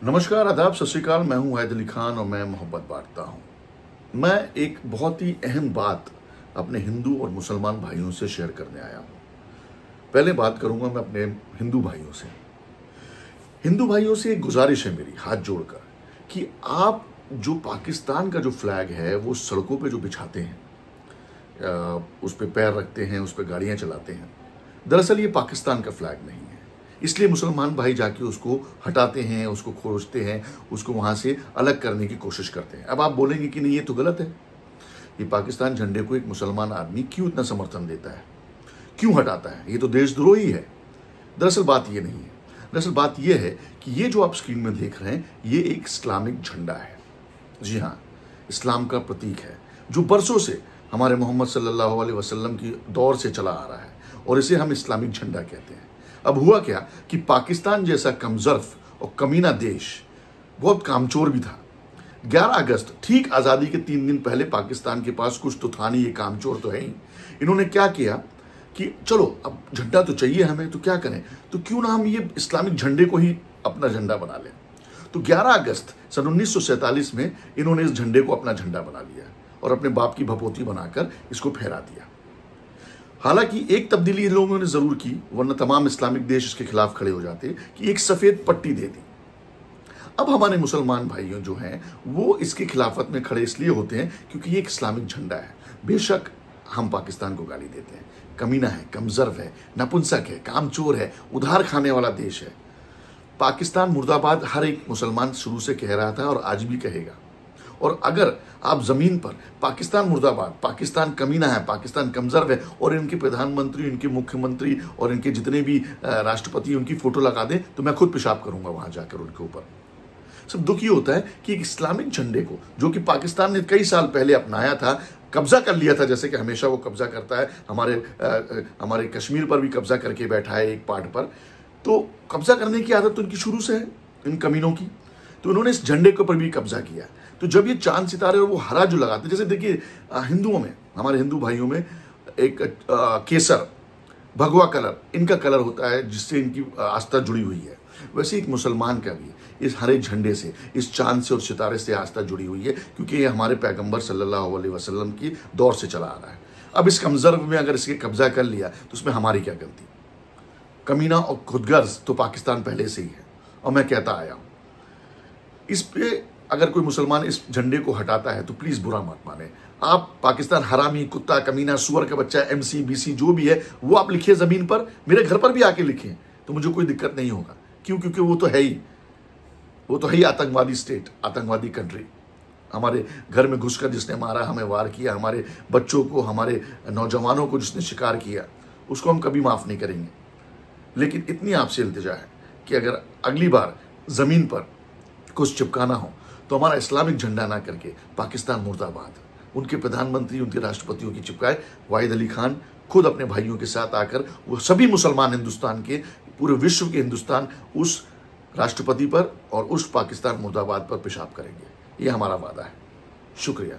नमस्कार, आदाब, सत श्री अकाल। मैं हूं वाहिद अली खान और मैं मोहब्बत बांटता हूं। मैं एक बहुत ही अहम बात अपने हिंदू और मुसलमान भाइयों से शेयर करने आया हूं। पहले बात करूंगा मैं अपने हिंदू भाइयों से। हिंदू भाइयों से एक गुजारिश है मेरी हाथ जोड़कर कि आप जो पाकिस्तान का जो फ्लैग है वो सड़कों पे जो बिछाते हैं, उस पर पैर रखते हैं, उस पर गाड़ियां चलाते हैं, दरअसल ये पाकिस्तान का फ्लैग नहीं है। इसलिए मुसलमान भाई जाके उसको हटाते हैं, उसको खोजते हैं, उसको वहां से अलग करने की कोशिश करते हैं। अब आप बोलेंगे कि नहीं, ये तो गलत है। ये पाकिस्तान झंडे को एक मुसलमान आदमी क्यों इतना समर्थन देता है, क्यों हटाता है? ये तो देशद्रोही है। दरअसल बात ये नहीं है। दरअसल बात ये है कि ये जो आप स्क्रीन में देख रहे हैं, ये एक इस्लामिक झंडा है। जी हाँ, इस्लाम का प्रतीक है जो बरसों से हमारे मोहम्मद सल्लल्लाहु अलैहि वसल्लम की दौर से चला आ रहा है और इसे हम इस्लामिक झंडा कहते हैं। अब हुआ क्या कि पाकिस्तान जैसा कमजर्फ और कमीना देश बहुत कामचोर भी था। 11 अगस्त ठीक आज़ादी के 3 दिन पहले पाकिस्तान के पास कुछ तो था नहीं, ये कामचोर तो है ही। इन्होंने क्या किया कि चलो अब झंडा तो चाहिए हमें, तो क्या करें, तो क्यों ना हम ये इस्लामिक झंडे को ही अपना झंडा बना लें। तो 11 अगस्त सन 1947 में इन्होंने इस झंडे को अपना झंडा बना लिया और अपने बाप की भभूति बनाकर इसको फहरा दिया। हालांकि एक तब्दीली इन लोगों ने जरूर की, वरना तमाम इस्लामिक देश इसके खिलाफ खड़े हो जाते, कि एक सफेद पट्टी दे दी। अब हमारे मुसलमान भाइयों जो हैं वो इसके खिलाफत में खड़े इसलिए होते हैं क्योंकि ये एक इस्लामिक झंडा है। बेशक हम पाकिस्तान को गाली देते हैं, कमीना है, कमजर्फ है, नपुंसक है, कामचोर है, उधार खाने वाला देश है। पाकिस्तान मुर्दाबाद हर एक मुसलमान शुरू से कह रहा था और आज भी कहेगा। और अगर आप जमीन पर पाकिस्तान मुर्दाबाद, पाकिस्तान कमीना है, पाकिस्तान कमजर्फ है और इनके प्रधानमंत्री, इनके मुख्यमंत्री और इनके जितने भी राष्ट्रपति उनकी फोटो लगा दें तो मैं खुद पेशाब करूंगा वहां जाकर उनके ऊपर। सब दुखी होता है कि एक इस्लामिक झंडे को, जो कि पाकिस्तान ने कई साल पहले अपनाया था, कब्जा कर लिया था, जैसे कि हमेशा वो कब्जा करता है, हमारे कश्मीर पर भी कब्जा करके बैठा है एक पार्ट पर। तो कब्जा करने की आदत तो इनकी शुरू से है, इन कमीनों की। तो उन्होंने इस झंडे के ऊपर भी कब्जा किया। तो जब ये चांद सितारे और वो हरा जो लगाते, जैसे देखिए हिंदुओं में, हमारे हिंदू भाइयों में एक केसर, भगवा कलर इनका कलर होता है जिससे इनकी आस्था जुड़ी हुई है, वैसे एक मुसलमान का भी इस हरे झंडे से, इस चांद से और सितारे से आस्था जुड़ी हुई है, क्योंकि ये हमारे पैगंबर सल्लल्लाहु अलैहि वसल्लम की दौर से चला आ रहा है। अब इस कमजर्फ में अगर इसके कब्जा कर लिया तो उसमें हमारी क्या गलती? कमीना और खुदगर्ज तो पाकिस्तान पहले से ही है और मैं कहता आया हूं। इस पे अगर कोई मुसलमान इस झंडे को हटाता है तो प्लीज बुरा मत माने। आप पाकिस्तान हरामी, कुत्ता, कमीना, सुअर का बच्चा, MC, BC जो भी है वो आप लिखिए जमीन पर, मेरे घर पर भी आके लिखिए, तो मुझे कोई दिक्कत नहीं होगा। क्यों? क्योंकि वो तो है ही आतंकवादी स्टेट, आतंकवादी कंट्री। हमारे घर में घुसकर जिसने मारा, हमें वार किया, हमारे बच्चों को, हमारे नौजवानों को जिसने शिकार किया, उसको हम कभी माफ नहीं करेंगे। लेकिन इतनी आपसे इल्तिजा है कि अगर अगली बार जमीन पर कुछ चिपकाना हो तो हमारा इस्लामिक झंडा ना करके पाकिस्तान मुर्दाबाद, उनके प्रधानमंत्री, उनके राष्ट्रपतियों की चिपकाए। वाहिद अली खान खुद अपने भाइयों के साथ आकर वो सभी मुसलमान हिंदुस्तान के, पूरे विश्व के हिंदुस्तान उस राष्ट्रपति पर और उस पाकिस्तान मुर्दाबाद पर पेशाब करेंगे। ये हमारा वादा है। शुक्रिया।